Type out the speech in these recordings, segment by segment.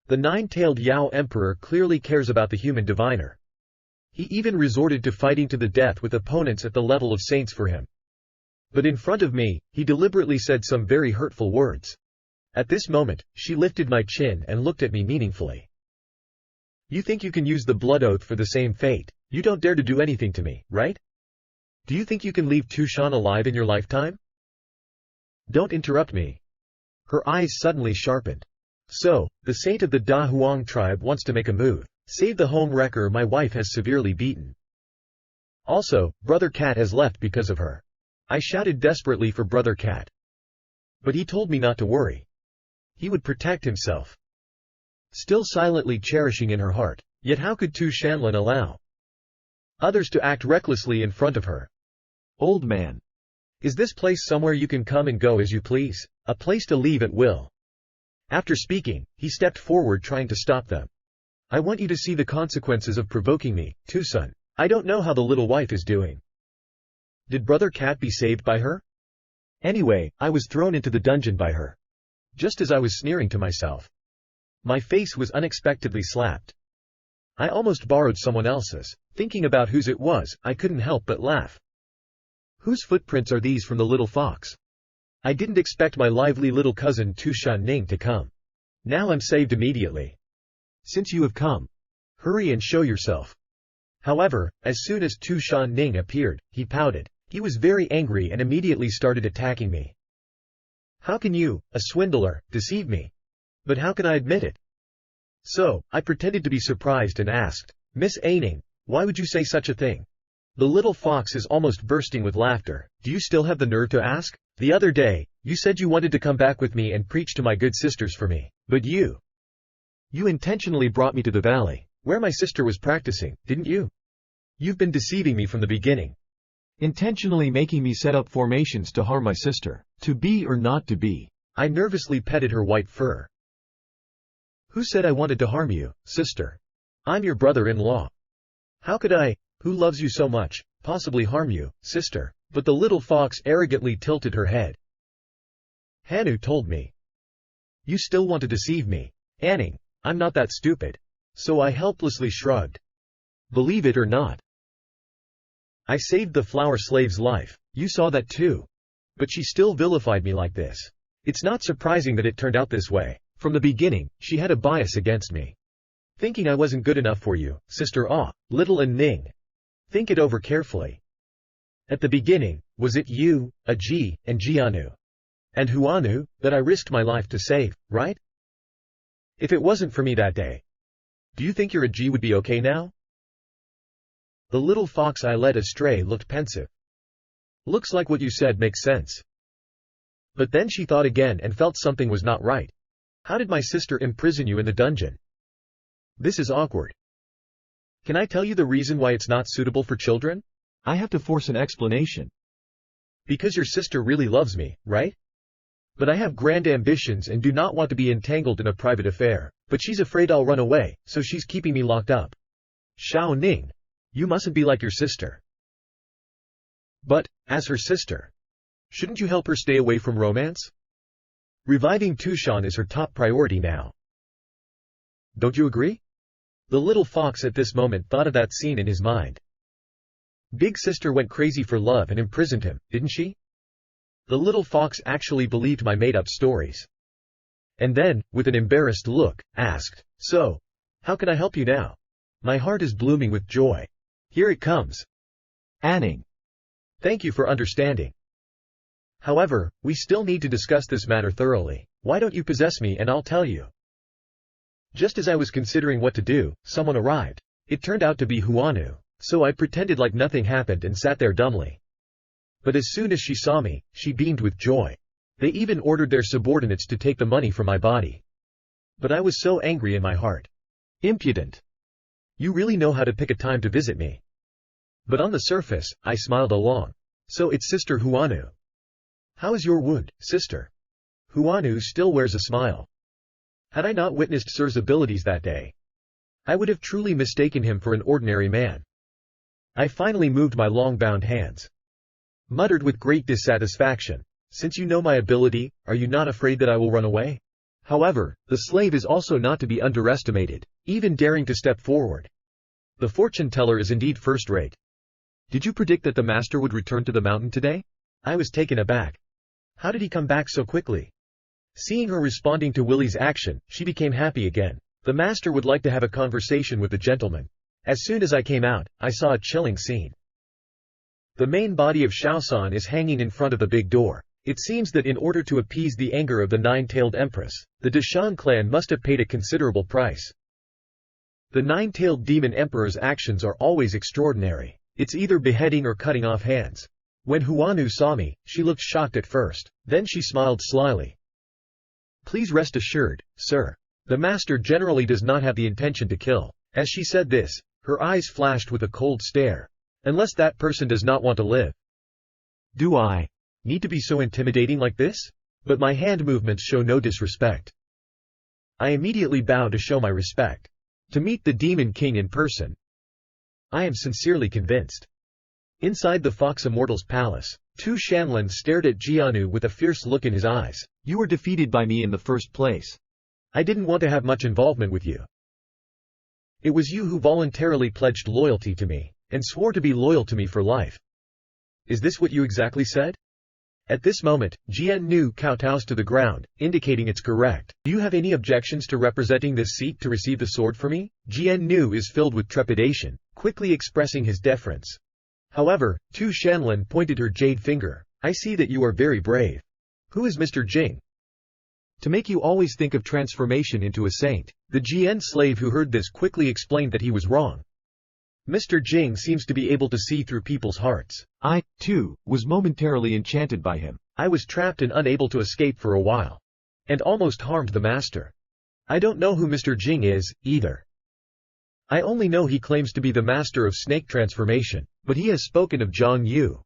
The nine-tailed Yao Emperor clearly cares about the human diviner. He even resorted to fighting to the death with opponents at the level of saints for him. But in front of me, he deliberately said some very hurtful words. At this moment, she lifted my chin and looked at me meaningfully. You think you can use the blood oath for the same fate? You don't dare to do anything to me, right? Do you think you can leave Tushan alive in your lifetime? Don't interrupt me. Her eyes suddenly sharpened. So, the saint of the Da Huang tribe wants to make a move. Save the home wrecker my wife has severely beaten. Also, Brother Cat has left because of her. I shouted desperately for Brother Cat. But he told me not to worry. He would protect himself. Still silently cherishing in her heart, yet how could Tu Shanlin allow others to act recklessly in front of her? Old man. Is this place somewhere you can come and go as you please? A place to leave at will? After speaking, he stepped forward trying to stop them. I want you to see the consequences of provoking me, Tusun. I don't know how the little wife is doing. Did Brother Cat be saved by her? Anyway, I was thrown into the dungeon by her. Just as I was sneering to myself. My face was unexpectedly slapped. I almost borrowed someone else's. Thinking about whose it was, I couldn't help but laugh. Whose footprints are these from the little fox? I didn't expect my lively little cousin Tu Shan Ning to come. Now I'm saved immediately. Since you have come, hurry and show yourself. However, as soon as Tu Shan Ning appeared, he pouted. He was very angry and immediately started attacking me. How can you, a swindler, deceive me? But how can I admit it? So, I pretended to be surprised and asked, Miss Aining, why would you say such a thing? The little fox is almost bursting with laughter. Do you still have the nerve to ask? The other day, you said you wanted to come back with me and preach to my good sisters for me. But you intentionally brought me to the valley, where my sister was practicing, didn't you? You've been deceiving me from the beginning. Intentionally making me set up formations to harm my sister. To be or not to be. I nervously petted her white fur. Who said I wanted to harm you, sister? I'm your brother-in-law. How could I, who loves you so much, possibly harm you, sister? But the little fox arrogantly tilted her head. Hanu told me. You still want to deceive me. Anning, I'm not that stupid. So I helplessly shrugged. Believe it or not, I saved the flower slave's life. You saw that too. But she still vilified me like this. It's not surprising that it turned out this way. From the beginning, she had a bias against me. Thinking I wasn't good enough for you, Sister Ah, Little and Ning. Think it over carefully. At the beginning, was it you, Aji, and Jianu, and Huanu, that I risked my life to save, right? If it wasn't for me that day, do you think your Aji would be okay now? The little fox I led astray looked pensive. Looks like what you said makes sense. But then she thought again and felt something was not right. How did my sister imprison you in the dungeon? This is awkward. Can I tell you the reason why it's not suitable for children? I have to force an explanation. Because your sister really loves me, right? But I have grand ambitions and do not want to be entangled in a private affair. But she's afraid I'll run away, so she's keeping me locked up. Xiao Ning, you mustn't be like your sister. But, as her sister, shouldn't you help her stay away from romance? Reviving Tushan is her top priority now. Don't you agree? The little fox at this moment thought of that scene in his mind. Big sister went crazy for love and imprisoned him, didn't she? The little fox actually believed my made-up stories. And then, with an embarrassed look, asked, So, how can I help you now? My heart is blooming with joy. Here it comes. Anning. Thank you for understanding. However, we still need to discuss this matter thoroughly. Why don't you possess me and I'll tell you? Just as I was considering what to do, someone arrived. It turned out to be Huanu, so I pretended like nothing happened and sat there dumbly. But as soon as she saw me, she beamed with joy. They even ordered their subordinates to take the money from my body. But I was so angry in my heart. Impudent. You really know how to pick a time to visit me. But on the surface, I smiled along. So it's Sister Huanu. How is your wound, sister? Huanu still wears a smile. Had I not witnessed Sir's abilities that day, I would have truly mistaken him for an ordinary man. I finally moved my long-bound hands. Muttered with great dissatisfaction, Since you know my ability, are you not afraid that I will run away? However, the slave is also not to be underestimated, even daring to step forward. The fortune teller is indeed first-rate. Did you predict that the master would return to the mountain today? I was taken aback. How did he come back so quickly? Seeing her responding to Willie's action, she became happy again. The master would like to have a conversation with the gentleman. As soon as I came out, I saw a chilling scene. The main body of Shaosan is hanging in front of the big door. It seems that in order to appease the anger of the nine-tailed empress, the Deshan clan must have paid a considerable price. The nine-tailed demon emperor's actions are always extraordinary. It's either beheading or cutting off hands. When Huanu saw me, she looked shocked at first, then she smiled slyly. Please rest assured, sir. The master generally does not have the intention to kill. As she said this, her eyes flashed with a cold stare. Unless that person does not want to live. Do I need to be so intimidating like this? But my hand movements show no disrespect. I immediately bow to show my respect. To meet the Demon King in person. I am sincerely convinced. Inside the Fox Immortal's palace, Tu Shanlin stared at Jianu with a fierce look in his eyes. You were defeated by me in the first place. I didn't want to have much involvement with you. It was you who voluntarily pledged loyalty to me, and swore to be loyal to me for life. Is this what you exactly said? At this moment, Jian Nu kowtows to the ground, indicating it's correct. Do you have any objections to representing this seat to receive the sword for me? Jian Nu is filled with trepidation, quickly expressing his deference. However, Tu Shanlin pointed her jade finger. I see that you are very brave. Who is Mr. Jing? To make you always think of transformation into a saint. The Jian slave who heard this quickly explained that he was wrong. Mr. Jing seems to be able to see through people's hearts. I, too, was momentarily enchanted by him. I was trapped and unable to escape for a while. And almost harmed the master. I don't know who Mr. Jing is, either. I only know he claims to be the master of snake transformation, but he has spoken of Zhang Yu.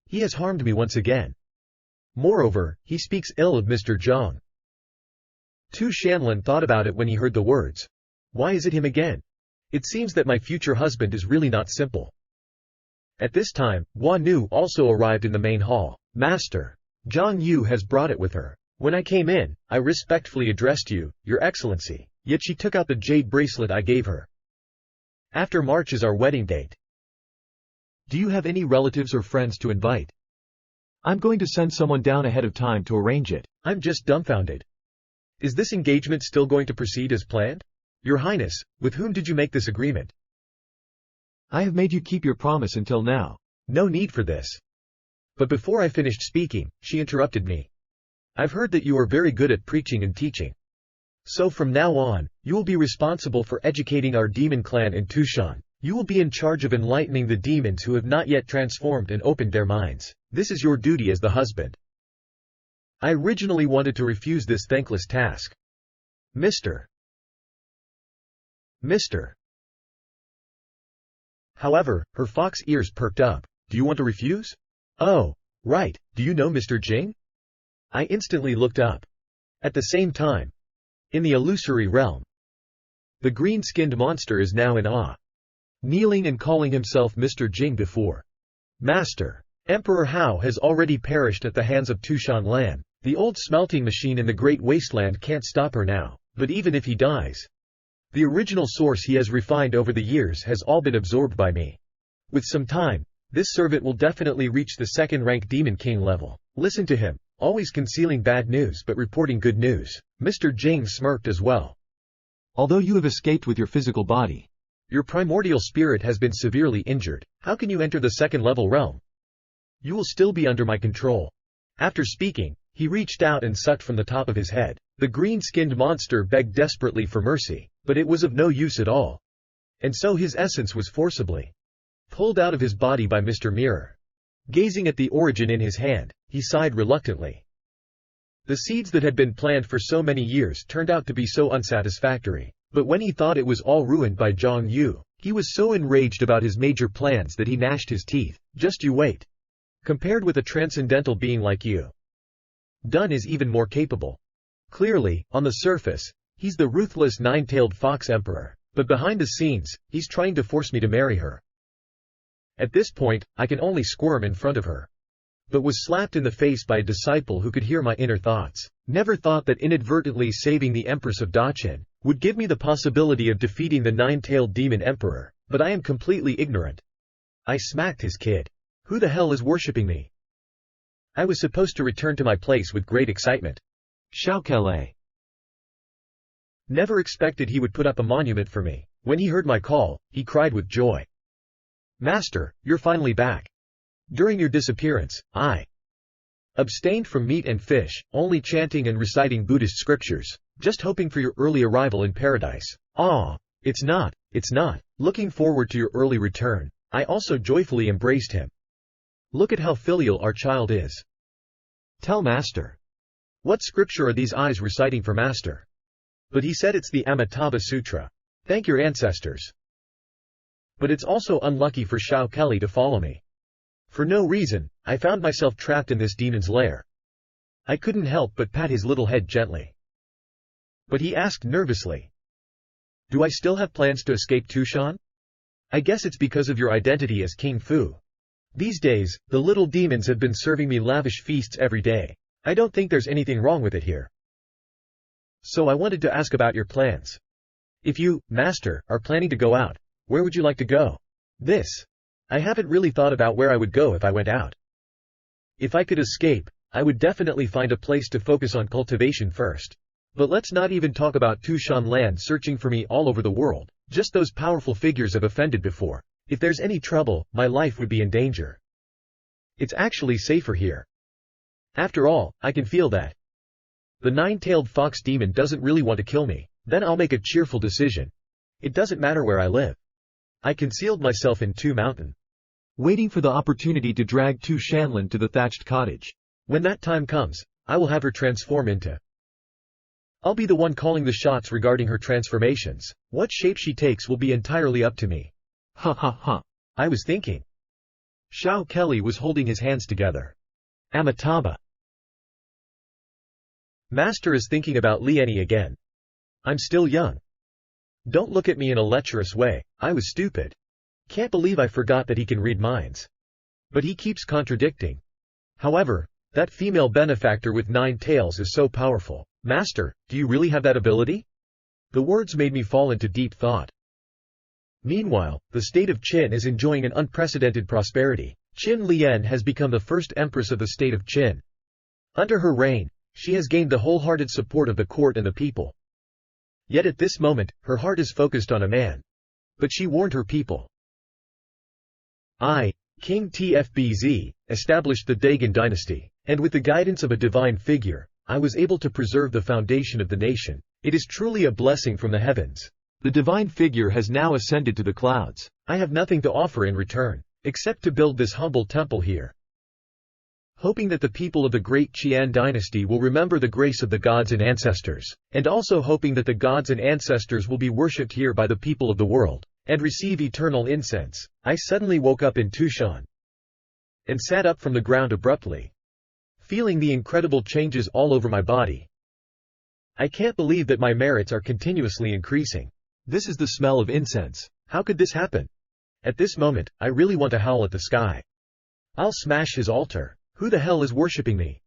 He has harmed me once again. Moreover, he speaks ill of Mr. Zhang. Tu Shanlin thought about it when he heard the words. Why is it him again? It seems that my future husband is really not simple. At this time, Hua Nu also arrived in the main hall. Master, Zhang Yu has brought it with her. When I came in, I respectfully addressed you, Your Excellency, yet she took out the jade bracelet I gave her. After March is our wedding date. Do you have any relatives or friends to invite? I'm going to send someone down ahead of time to arrange it. I'm just dumbfounded. Is this engagement still going to proceed as planned? Your Highness, with whom did you make this agreement? I have made you keep your promise until now. No need for this. But before I finished speaking, she interrupted me. I've heard that you are very good at preaching and teaching. So from now on, you will be responsible for educating our demon clan in Tushan. You will be in charge of enlightening the demons who have not yet transformed and opened their minds. This is your duty as the husband. I originally wanted to refuse this thankless task. Mr. However, her fox ears perked up. Do you want to refuse? Oh, right, do you know Mr. Jing? I instantly looked up. At the same time, in the illusory realm, the green-skinned monster is now in awe, kneeling and calling himself Mr. Jing before. Master, Emperor Hao has already perished at the hands of Tushan Lan. The old smelting machine in the Great Wasteland can't stop her now, but even if he dies, the original source he has refined over the years has all been absorbed by me. With some time, this servant will definitely reach the second-rank Demon King level. Listen to him, always concealing bad news but reporting good news. Mr. Jing smirked as well. Although you have escaped with your physical body, your primordial spirit has been severely injured. How can you enter the second-level realm? You will still be under my control. After speaking, he reached out and sucked from the top of his head. The green-skinned monster begged desperately for mercy, but it was of no use at all. And so his essence was forcibly pulled out of his body by Mr. Mirror. Gazing at the origin in his hand, he sighed reluctantly. The seeds that had been planned for so many years turned out to be so unsatisfactory, but when he thought it was all ruined by Zhang Yu, he was so enraged about his major plans that he gnashed his teeth. Just you wait. Compared with a transcendental being like you, Dun is even more capable. Clearly, on the surface, he's the ruthless nine-tailed fox emperor, but behind the scenes, he's trying to force me to marry her. At this point, I can only squirm in front of her. but was slapped in the face by a disciple who could hear my inner thoughts. Never thought that inadvertently saving the Empress of Daqin would give me the possibility of defeating the nine-tailed demon emperor, but I am completely ignorant. I smacked his kid. Who the hell is worshipping me? I was supposed to return to my place with great excitement. Xiaokele. Never expected he would put up a monument for me. When he heard my call, he cried with joy. Master, you're finally back. During your disappearance, I abstained from meat and fish, only chanting and reciting Buddhist scriptures, just hoping for your early arrival in paradise. Ah, it's not. Looking forward to your early return. I also joyfully embraced him. Look at how filial our child is. Tell Master. What scripture are these eyes reciting for Master? But he said it's the Amitabha Sutra. Thank your ancestors. But it's also unlucky for Xiaokele to follow me. For no reason, I found myself trapped in this demon's lair. I couldn't help but pat his little head gently. But he asked nervously. Do I still have plans to escape Tushan? I guess it's because of your identity as King Fu. These days, the little demons have been serving me lavish feasts every day. I don't think there's anything wrong with it here. So I wanted to ask about your plans. If you, Master, are planning to go out, where would you like to go? I haven't really thought about where I would go if I went out. If I could escape, I would definitely find a place to focus on cultivation first. But let's not even talk about Tushan land searching for me all over the world. Just those powerful figures have offended before. If there's any trouble, my life would be in danger. It's actually safer here. After all, I can feel that. The nine-tailed fox demon doesn't really want to kill me. Then I'll make a cheerful decision. It doesn't matter where I live. I concealed myself in Tu Mountain, waiting for the opportunity to drag Tu Shanlin to the thatched cottage. When that time comes, I will have her transform into. I'll be the one calling the shots regarding her transformations. What shape she takes will be entirely up to me. Ha ha ha. I was thinking. Xiaokele was holding his hands together. Amitabha. Master is thinking about Lieni again. I'm still young. Don't look at me in a lecherous way. I was stupid. Can't believe I forgot that he can read minds. But he keeps contradicting. However, that female benefactor with 9 tails is so powerful. Master, do you really have that ability? The words made me fall into deep thought. Meanwhile, the state of Qin is enjoying an unprecedented prosperity. Qin Lian has become the first empress of the state of Qin. Under her reign, she has gained the wholehearted support of the court and the people. Yet at this moment, her heart is focused on a man. But she warned her people. I, King Tfbz, established the Dagon dynasty, and with the guidance of a divine figure, I was able to preserve the foundation of the nation. It is truly a blessing from the heavens. The divine figure has now ascended to the clouds. I have nothing to offer in return, except to build this humble temple here. Hoping that the people of the great Qian dynasty will remember the grace of the gods and ancestors, and also hoping that the gods and ancestors will be worshipped here by the people of the world, and receive eternal incense, I suddenly woke up in Tushan and sat up from the ground abruptly, feeling the incredible changes all over my body. I can't believe that my merits are continuously increasing. This is the smell of incense. How could this happen? At this moment, I really want to howl at the sky. I'll smash his altar. Who the hell is worshipping me?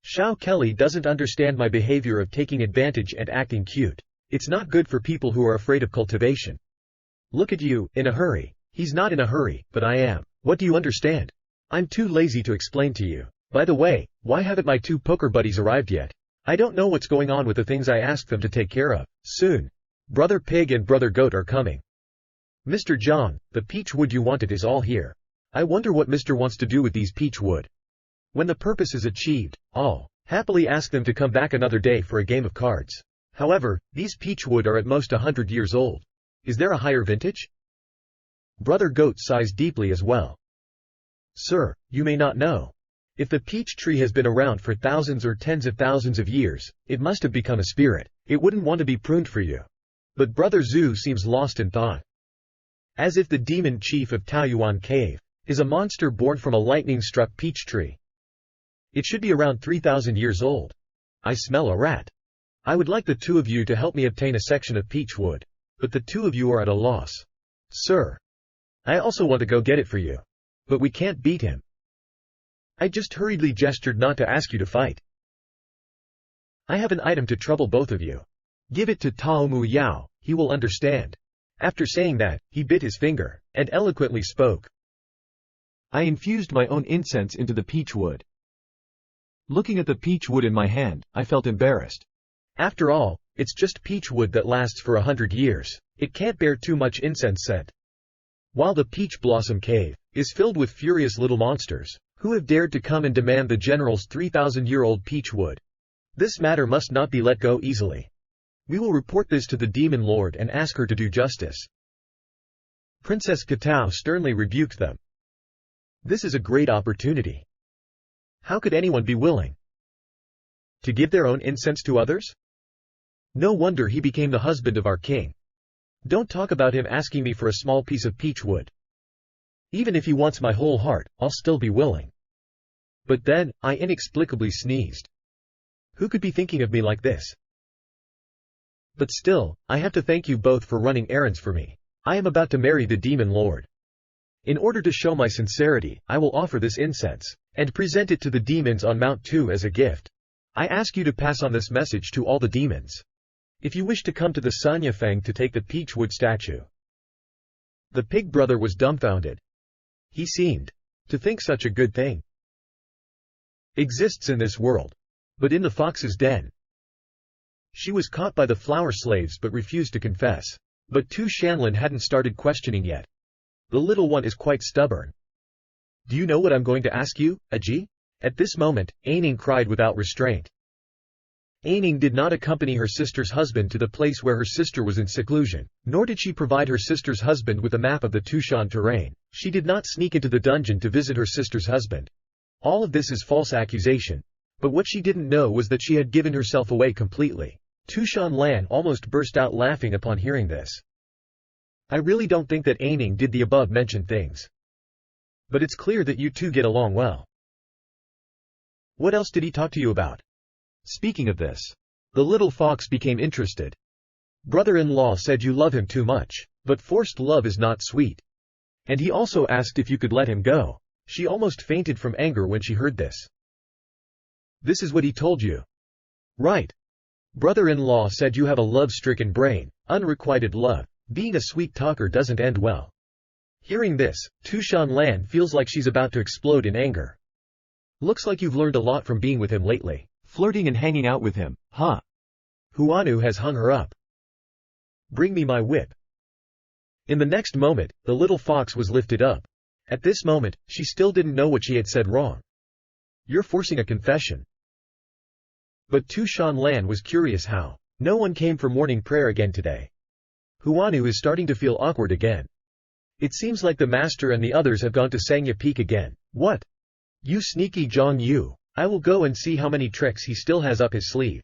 Xiaokele doesn't understand my behavior of taking advantage and acting cute. It's not good for people who are afraid of cultivation. Look at you, in a hurry. He's not in a hurry, but I am. What do you understand? I'm too lazy to explain to you. By the way, why haven't my 2 poker buddies arrived yet? I don't know what's going on with the things I asked them to take care of. Soon. Brother Pig and Brother Goat are coming. Mr. Zhang, the peach wood you wanted is all here. I wonder what Mr. wants to do with these peach wood. When the purpose is achieved, I'll happily ask them to come back another day for a game of cards. However, these peach wood are at most 100 years old. Is there a higher vintage? Brother Goat sighs deeply as well. Sir, you may not know. If the peach tree has been around for thousands or tens of thousands of years, it must have become a spirit. It wouldn't want to be pruned for you. But Brother Zhu seems lost in thought. As if the demon chief of Taoyuan Cave is a monster born from a lightning-struck peach tree. It should be around 3,000 years old. I smell a rat. I would like the 2 of you to help me obtain a section of peach wood. But the 2 of you are at a loss. Sir. I also want to go get it for you. But we can't beat him. I just hurriedly gestured not to ask you to fight. I have an item to trouble both of you. Give it to Tao Mu Yao, he will understand. After saying that, he bit his finger, and eloquently spoke. I infused my own incense into the peach wood. Looking at the peach wood in my hand, I felt embarrassed. After all, it's just peach wood that lasts for 100 years. It can't bear too much incense scent. While the Peach Blossom Cave is filled with furious little monsters, who have dared to come and demand the general's 3,000-year-old peach wood. This matter must not be let go easily. We will report this to the Demon Lord and ask her to do justice. Princess Katao sternly rebuked them. This is a great opportunity. How could anyone be willing to give their own incense to others? No wonder he became the husband of our king. Don't talk about him asking me for a small piece of peach wood. Even if he wants my whole heart, I'll still be willing. But then, I inexplicably sneezed. Who could be thinking of me like this? But still, I have to thank you both for running errands for me. I am about to marry the Demon Lord. In order to show my sincerity, I will offer this incense, and present it to the demons on Mount 2 as a gift. I ask you to pass on this message to all the demons. If you wish to come to the Sanyafeng to take the peachwood statue. The pig brother was dumbfounded. He seemed to think such a good thing exists in this world. But in the fox's den. She was caught by the flower slaves but refused to confess. But Tu Shanlin hadn't started questioning yet. The little one is quite stubborn. Do you know what I'm going to ask you, Aji? At this moment, Aining cried without restraint. Aining did not accompany her sister's husband to the place where her sister was in seclusion, nor did she provide her sister's husband with a map of the Tushan terrain. She did not sneak into the dungeon to visit her sister's husband. All of this is false accusation. But what she didn't know was that she had given herself away completely. Tushan Lan almost burst out laughing upon hearing this. I really don't think that Aining did the above-mentioned things. But it's clear that you two get along well. What else did he talk to you about? Speaking of this, the little fox became interested. Brother-in-law said you love him too much, but forced love is not sweet. And he also asked if you could let him go. She almost fainted from anger when she heard this. This is what he told you. Right. Brother-in-law said you have a love-stricken brain, unrequited love. Being a sweet talker doesn't end well. Hearing this, Tushan Lan feels like she's about to explode in anger. Looks like you've learned a lot from being with him lately. Flirting and hanging out with him, huh? Huanu has hung her up. Bring me my whip. In the next moment, the little fox was lifted up. At this moment, she still didn't know what she had said wrong. You're forcing a confession. But Tushan Lan was curious how no one came for morning prayer again today. Huanu is starting to feel awkward again. It seems like the master and the others have gone to Sangya Peak again. What? You sneaky Zhang Yu. I will go and see how many tricks he still has up his sleeve.